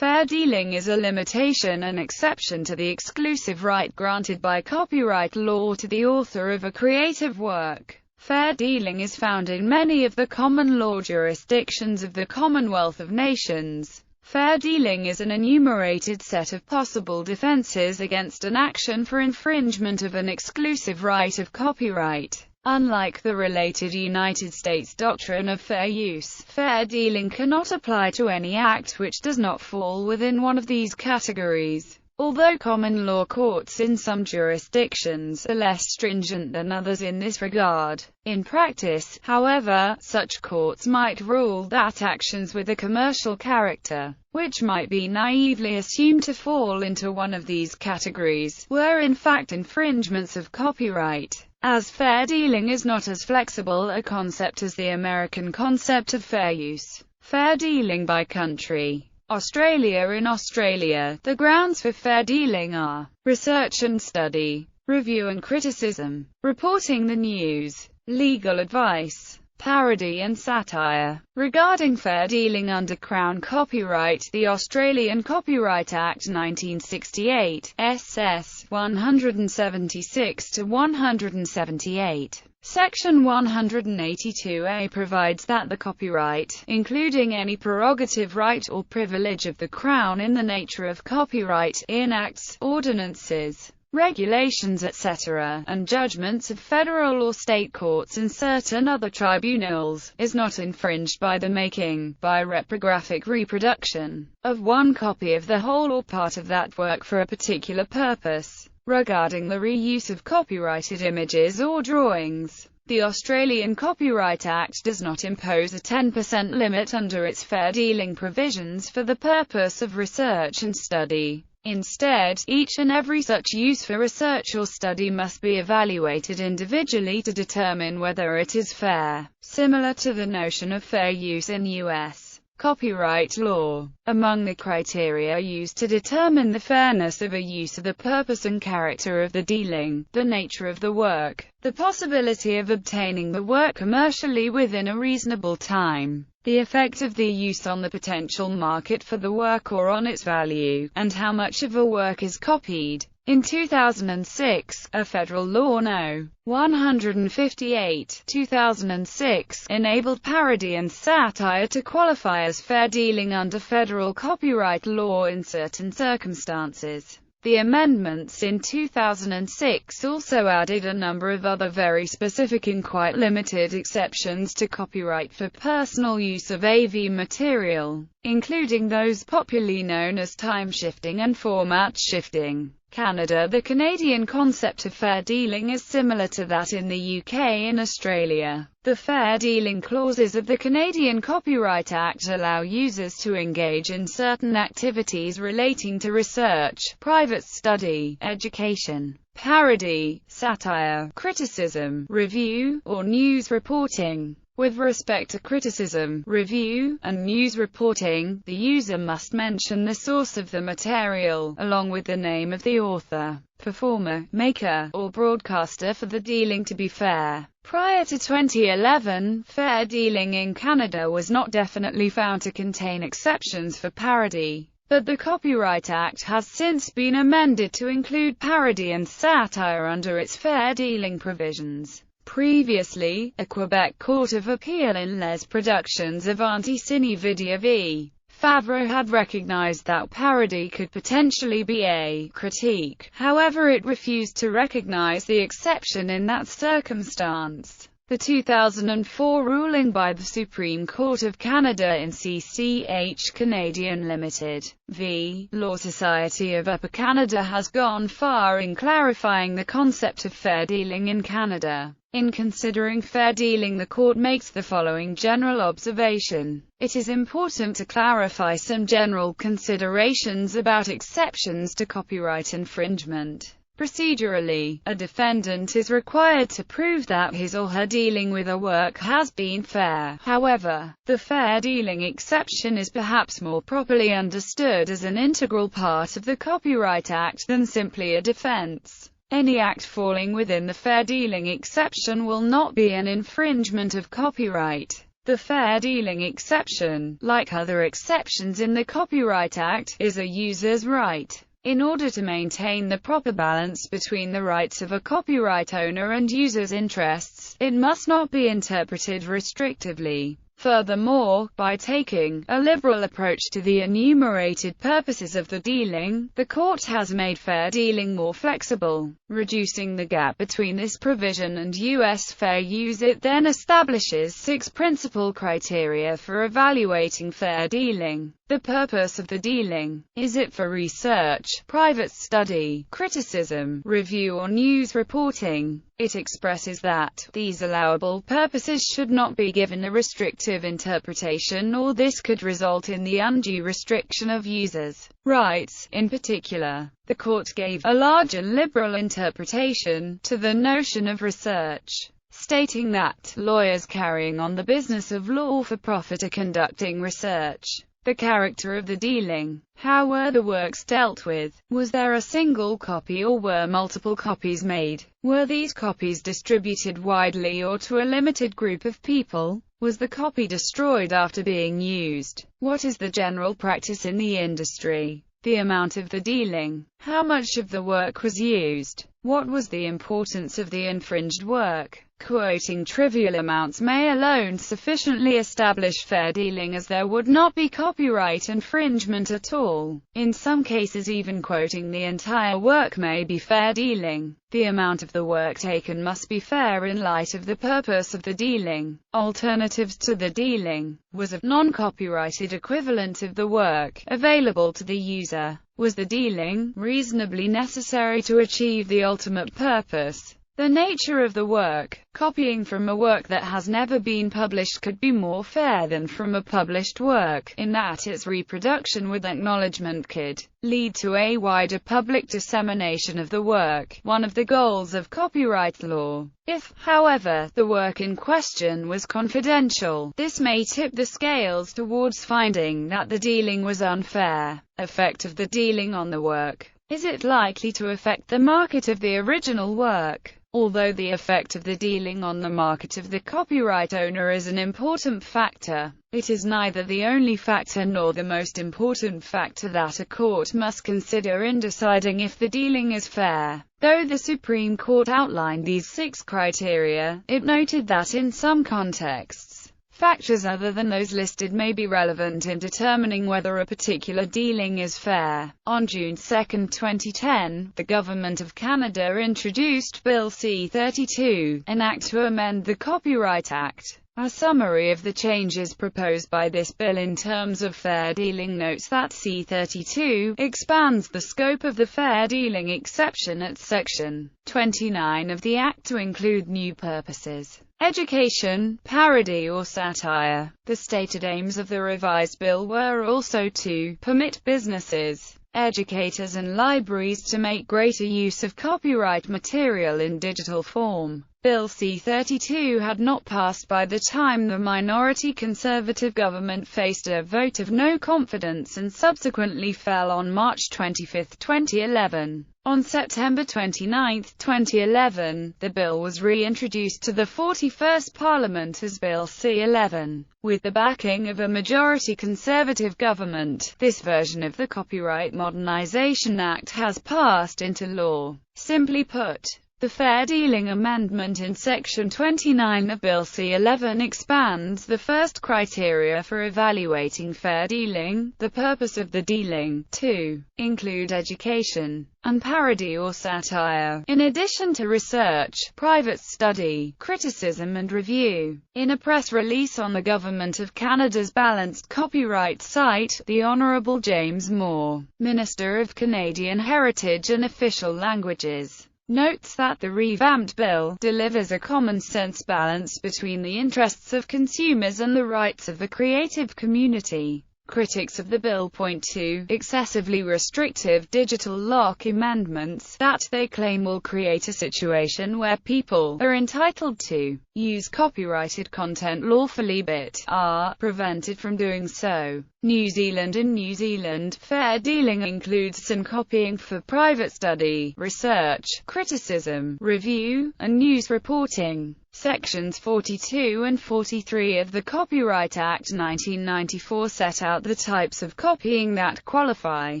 Fair dealing is a limitation and exception to the exclusive right granted by copyright law to the author of a creative work. Fair dealing is found in many of the common law jurisdictions of the Commonwealth of Nations. Fair dealing is an enumerated set of possible defenses against an action for infringement of an exclusive right of copyright. Unlike the related United States doctrine of fair use, fair dealing cannot apply to any act which does not fall within one of these categories. Although common law courts in some jurisdictions are less stringent than others in this regard, in practice, however, such courts might rule that actions with a commercial character, which might be naively assumed to fall into one of these categories, were in fact infringements of copyright. As fair dealing is not as flexible a concept as the American concept of fair use. Fair dealing by country. Australia. In Australia, the grounds for fair dealing are research and study, review and criticism, reporting the news, legal advice, parody and satire. Regarding fair dealing under Crown copyright, the Australian Copyright Act 1968, SS 176-178, Section 182A provides that the copyright, including any prerogative right or privilege of the Crown in the nature of copyright, in acts, ordinances, regulations etc., and judgments of federal or state courts and certain other tribunals, is not infringed by the making, by reprographic reproduction, of one copy of the whole or part of that work for a particular purpose. Regarding the reuse of copyrighted images or drawings, the Australian Copyright Act does not impose a 10% limit under its fair dealing provisions for the purpose of research and study. Instead, each and every such use for research or study must be evaluated individually to determine whether it is fair, similar to the notion of fair use in U.S. copyright law. Among the criteria used to determine the fairness of a use are the purpose and character of the dealing, the nature of the work, the possibility of obtaining the work commercially within a reasonable time, the effect of the use on the potential market for the work or on its value, and how much of a work is copied. In 2006, a Federal Law No. 158, 2006, enabled parody and satire to qualify as fair dealing under federal copyright law in certain circumstances. The amendments in 2006 also added a number of other very specific and quite limited exceptions to copyright for personal use of AV material, including those popularly known as time shifting and format shifting. Canada. The Canadian concept of fair dealing is similar to that in the UK and Australia. The fair dealing clauses of the Canadian Copyright Act allow users to engage in certain activities relating to research, private study, education, parody, satire, criticism, review, or news reporting. With respect to criticism, review, and news reporting, the user must mention the source of the material, along with the name of the author, performer, maker, or broadcaster for the dealing to be fair. Prior to 2011, fair dealing in Canada was not definitely found to contain exceptions for parody, but the Copyright Act has since been amended to include parody and satire under its fair dealing provisions. Previously, a Quebec Court of Appeal in Les Productions of Anti-Ciné Video v. Favreau had recognized that parody could potentially be a critique, however it refused to recognize the exception in that circumstance. The 2004 ruling by the Supreme Court of Canada in CCH Canadian Limited v. Law Society of Upper Canada has gone far in clarifying the concept of fair dealing in Canada. In considering fair dealing, the court makes the following general observation. It is important to clarify some general considerations about exceptions to copyright infringement. Procedurally, a defendant is required to prove that his or her dealing with a work has been fair. However, the fair dealing exception is perhaps more properly understood as an integral part of the Copyright Act than simply a defense. Any act falling within the fair dealing exception will not be an infringement of copyright. The fair dealing exception, like other exceptions in the Copyright Act, is a user's right. In order to maintain the proper balance between the rights of a copyright owner and users' interests, it must not be interpreted restrictively. Furthermore, by taking a liberal approach to the enumerated purposes of the dealing, the court has made fair dealing more flexible, reducing the gap between this provision and U.S. fair use. It then establishes 6 principal criteria for evaluating fair dealing. The purpose of the dealing. Is it for research, private study, criticism, review or news reporting? It expresses that these allowable purposes should not be given a restrictive interpretation, or this could result in the undue restriction of users' rights. In particular, the court gave a large and liberal interpretation to the notion of research, stating that lawyers carrying on the business of law for profit are conducting research. The character of the dealing. How were the works dealt with? Was there a single copy or were multiple copies made? Were these copies distributed widely or to a limited group of people? Was the copy destroyed after being used? What is the general practice in the industry? The amount of the dealing. How much of the work was used? What was the importance of the infringed work? Quoting trivial amounts may alone sufficiently establish fair dealing, as there would not be copyright infringement at all. In some cases, even quoting the entire work may be fair dealing. The amount of the work taken must be fair in light of the purpose of the dealing. Alternatives to the dealing. Was a non-copyrighted equivalent of the work available to the user? Was the dealing reasonably necessary to achieve the ultimate purpose? The nature of the work. Copying from a work that has never been published could be more fair than from a published work, in that its reproduction with acknowledgement could lead to a wider public dissemination of the work, one of the goals of copyright law. If, however, the work in question was confidential, this may tip the scales towards finding that the dealing was unfair. Effect of the dealing on the work. Is it likely to affect the market of the original work? Although the effect of the dealing on the market of the copyright owner is an important factor, it is neither the only factor nor the most important factor that a court must consider in deciding if the dealing is fair. Though the Supreme Court outlined these 6 criteria, it noted that in some contexts, factors other than those listed may be relevant in determining whether a particular dealing is fair. On June 2, 2010, the Government of Canada introduced Bill C-32, an act to amend the Copyright Act. A summary of the changes proposed by this bill in terms of fair dealing notes that C-32 expands the scope of the fair dealing exception at Section 29 of the Act to include new purposes. Education, parody or satire. The stated aims of the revised bill were also to permit businesses, educators and libraries to make greater use of copyright material in digital form. Bill C-32 had not passed by the time the minority Conservative government faced a vote of no confidence and subsequently fell on March 25, 2011. On September 29, 2011, the bill was reintroduced to the 41st Parliament as Bill C-11. With the backing of a majority Conservative government, this version of the Copyright Modernization Act has passed into law. Simply put, the Fair Dealing Amendment in Section 29 of Bill C-11 expands the first criteria for evaluating fair dealing, the purpose of the dealing, to include education and parody or satire, in addition to research, private study, criticism and review. In a press release on the Government of Canada's Balanced Copyright site, the Honourable James Moore, Minister of Canadian Heritage and Official Languages, notes that the revamped bill delivers a common-sense balance between the interests of consumers and the rights of the creative community. Critics of the bill point to excessively restrictive digital lock amendments that they claim will create a situation where people are entitled to use copyrighted content lawfully but are prevented from doing so. New Zealand. In New Zealand, fair dealing includes some copying for private study, research, criticism, review, and news reporting. Sections 42 and 43 of the Copyright Act 1994 set out the types of copying that qualify.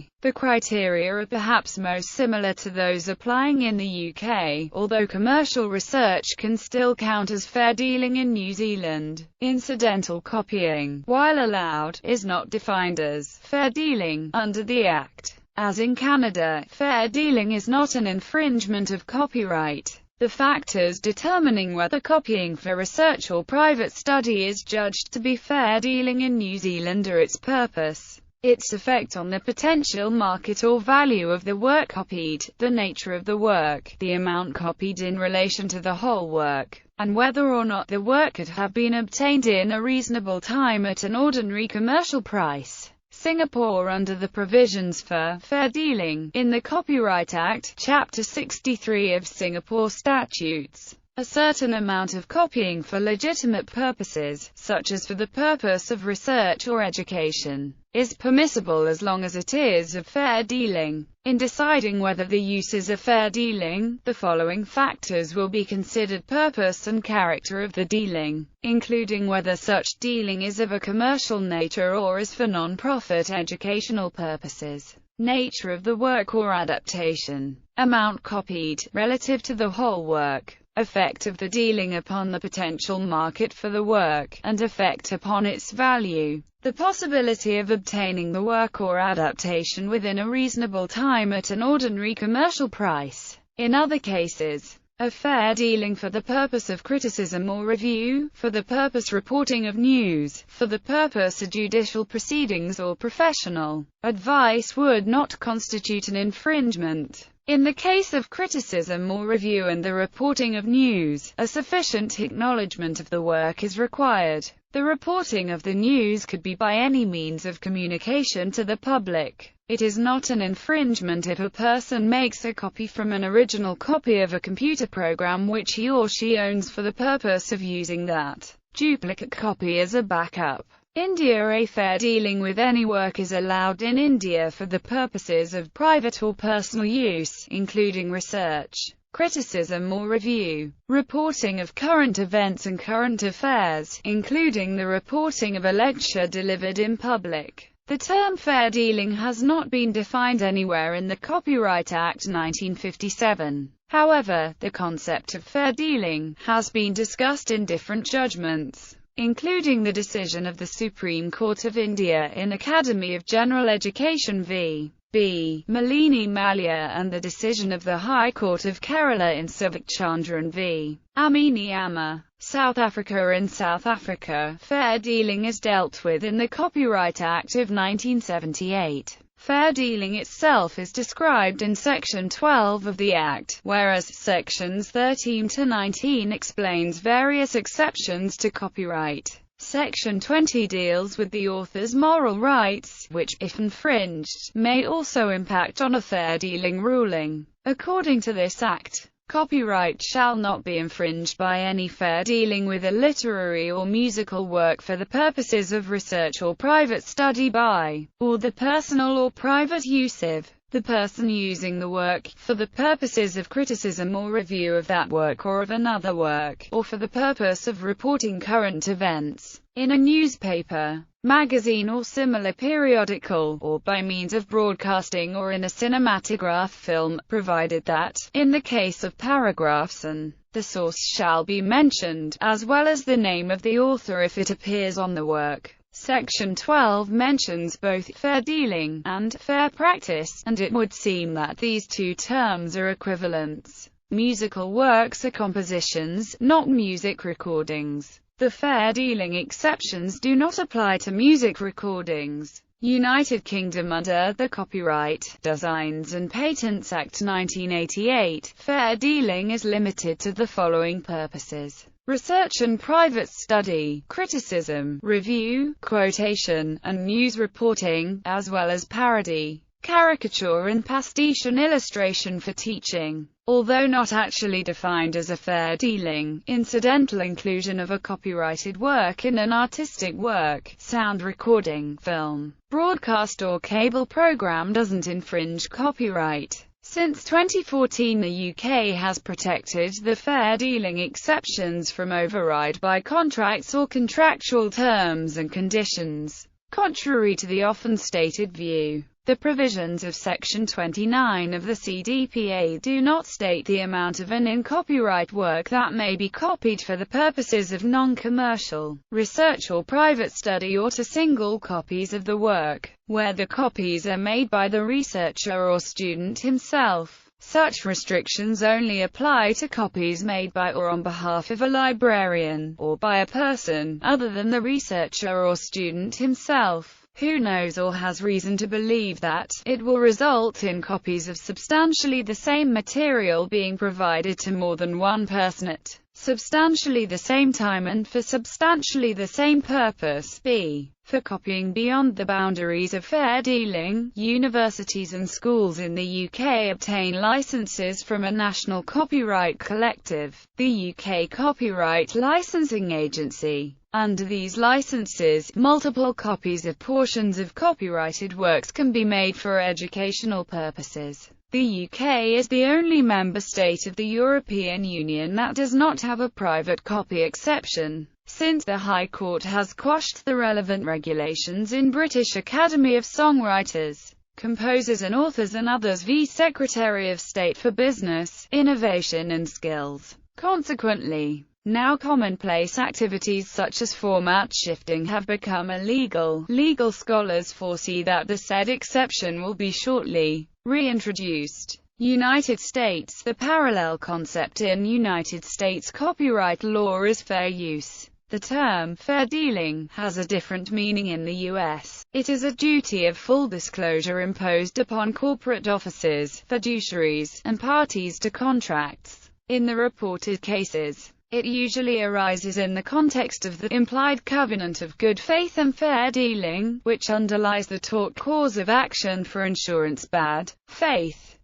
The criteria are perhaps most similar to those applying in the UK, although commercial research can still count as fair dealing in New Zealand. Incidental copying, while allowed, is not defined as fair dealing under the Act. As in Canada, fair dealing is not an infringement of copyright. The factors determining whether copying for research or private study is judged to be fair dealing in New Zealand are its purpose, its effect on the potential market or value of the work copied, the nature of the work, the amount copied in relation to the whole work, and whether or not the work could have been obtained in a reasonable time at an ordinary commercial price. Singapore. Under the provisions for fair dealing in the Copyright Act, Chapter 63 of Singapore statutes, a certain amount of copying for legitimate purposes, such as for the purpose of research or education, is permissible as long as it is of fair dealing. In deciding whether the use is a fair dealing, the following factors will be considered: purpose and character of the dealing, including whether such dealing is of a commercial nature or is for non-profit educational purposes, nature of the work or adaptation, amount copied, relative to the whole work, effect of the dealing upon the potential market for the work, and effect upon its value. The possibility of obtaining the work or adaptation within a reasonable time at an ordinary commercial price. In other cases, a fair dealing for the purpose of criticism or review, for the purpose reporting of news, for the purpose of judicial proceedings or professional advice would not constitute an infringement. In the case of criticism or review and the reporting of news, a sufficient acknowledgement of the work is required. The reporting of the news could be by any means of communication to the public. It is not an infringement if a person makes a copy from an original copy of a computer program which he or she owns for the purpose of using that duplicate copy as a backup. India. A fair dealing with any work is allowed in India for the purposes of private or personal use, including research, criticism or review, reporting of current events and current affairs, including the reporting of a lecture delivered in public. The term fair dealing has not been defined anywhere in the Copyright Act 1957. However, the concept of fair dealing has been discussed in different judgments, including the decision of the Supreme Court of India in Academy of General Education v. B. Malini Malya and the decision of the High Court of Kerala in Sivakchandran v. Amini Amma, South Africa. In South Africa, fair dealing is dealt with in the Copyright Act of 1978. Fair dealing itself is described in Section 12 of the Act, whereas Sections 13 to 19 explains various exceptions to copyright. Section 20 deals with the author's moral rights, which, if infringed, may also impact on a fair dealing ruling. According to this Act, copyright shall not be infringed by any fair dealing with a literary or musical work for the purposes of research or private study by, or the personal or private use of, the person using the work, for the purposes of criticism or review of that work or of another work, or for the purpose of reporting current events, in a newspaper, magazine or similar periodical, or by means of broadcasting or in a cinematograph film, provided that, in the case of paragraphs the source shall be mentioned, as well as the name of the author if it appears on the work. Section 12 mentions both fair dealing and fair practice, and it would seem that these two terms are equivalents. Musical works are compositions, not music recordings. The fair dealing exceptions do not apply to music recordings. United Kingdom. Under the Copyright, Designs and Patents Act 1988, fair dealing is limited to the following purposes: research and private study, criticism, review, quotation, and news reporting, as well as parody, caricature and pastiche and illustration for teaching. Although not actually defined as a fair dealing, incidental inclusion of a copyrighted work in an artistic work, sound recording, film, broadcast or cable program doesn't infringe copyright. Since 2014, the UK has protected the fair dealing exceptions from override by contracts or contractual terms and conditions. Contrary to the often stated view, the provisions of Section 29 of the CDPA do not state the amount of an in-copyright work that may be copied for the purposes of non-commercial research or private study, or to single copies of the work, where the copies are made by the researcher or student himself. Such restrictions only apply to copies made by or on behalf of a librarian, or by a person other than the researcher or student himself, who knows or has reason to believe that it will result in copies of substantially the same material being provided to more than one person at substantially the same time and for substantially the same purpose. B. For copying beyond the boundaries of fair dealing, universities and schools in the UK obtain licenses from a national copyright collective, the UK Copyright Licensing Agency. Under these licenses, multiple copies of portions of copyrighted works can be made for educational purposes. The UK is the only member state of the European Union that does not have a private copy exception, since the High Court has quashed the relevant regulations in British Academy of Songwriters, Composers and Authors and Others v. Secretary of State for Business, Innovation and Skills. Consequently, now commonplace activities such as format shifting have become illegal. Legal scholars foresee that the said exception will be shortly reintroduced. United States. The parallel concept in United States copyright law is fair use. The term fair dealing has a different meaning in the U.S. It is a duty of full disclosure imposed upon corporate officers, fiduciaries, and parties to contracts. In the reported cases, it usually arises in the context of the implied covenant of good faith and fair dealing, which underlies the tort cause of action for insurance bad faith.